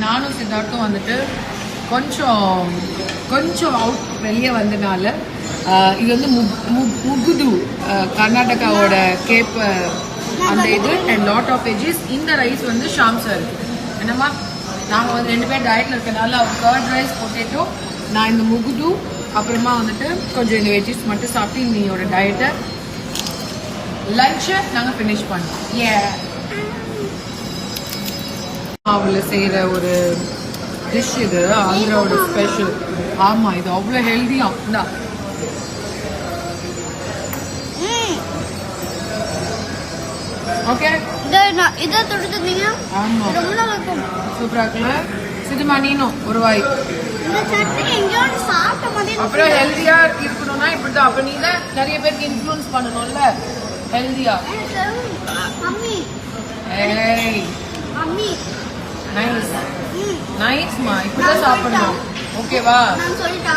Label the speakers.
Speaker 1: நானும் சித்தார்த்தும் வந்துட்டு கொஞ்சம் கொஞ்சம் அவுட் வெளியே வந்தனால இது வந்து முகுது கர்நாடகாவோட கேப் அந்த இது அண்ட் லாட் ஆஃப் வெஜிஸ். இந்த ரைஸ் வந்து ஷாம் சார் என்னம்மா நாங்கள் வந்து 2 பேர் டயட்டில் இருக்கனால அவர் கர்ட் ரைஸ் பொட்டேட்டோ, நான் இந்த முகுது, அப்புறமா வந்துட்டு கொஞ்சம் இந்த வெஜிஸ் மட்டும் சாப்பிட்டு இன்னையோட டயட்டை லஞ்சை நாங்கள் ஃபினிஷ் பண்ணோம். மாவில் செய்கிற ஒரு டிஷ் இது, ஆந்திராவோட ஸ்பெஷல். ஆமாம், இது அவ்வளோ ஹெல்தியா இந்தா. ஓகே,
Speaker 2: இதை தொடுத்துட்டீங்க.
Speaker 1: ஆமாம்,
Speaker 2: ரொம்ப நல்லா இருக்கும்.
Speaker 1: சூப்பராக இருக்குல்ல? சிதுமா நீனும் ஒரு வாய்.
Speaker 2: இந்த சட்னி எங்கேயாவது சாப்பிட்ட மாதிரி.
Speaker 1: அப்புறம் ஹெல்தியா இருக்கணும்னா இப்படிதான். அப்ப நீ தான் நிறைய பேருக்கு இன்ஃப்ளூயன்ஸ் பண்ணணும்ல ஹெல்தியா.
Speaker 2: மம்மி
Speaker 1: ஏய்
Speaker 2: மம்மி
Speaker 1: நைஸ் நைஸ்மா, இப்படிதான் சாப்பிடணும். ஓகேவா?
Speaker 2: நான் சொல்லிட்டா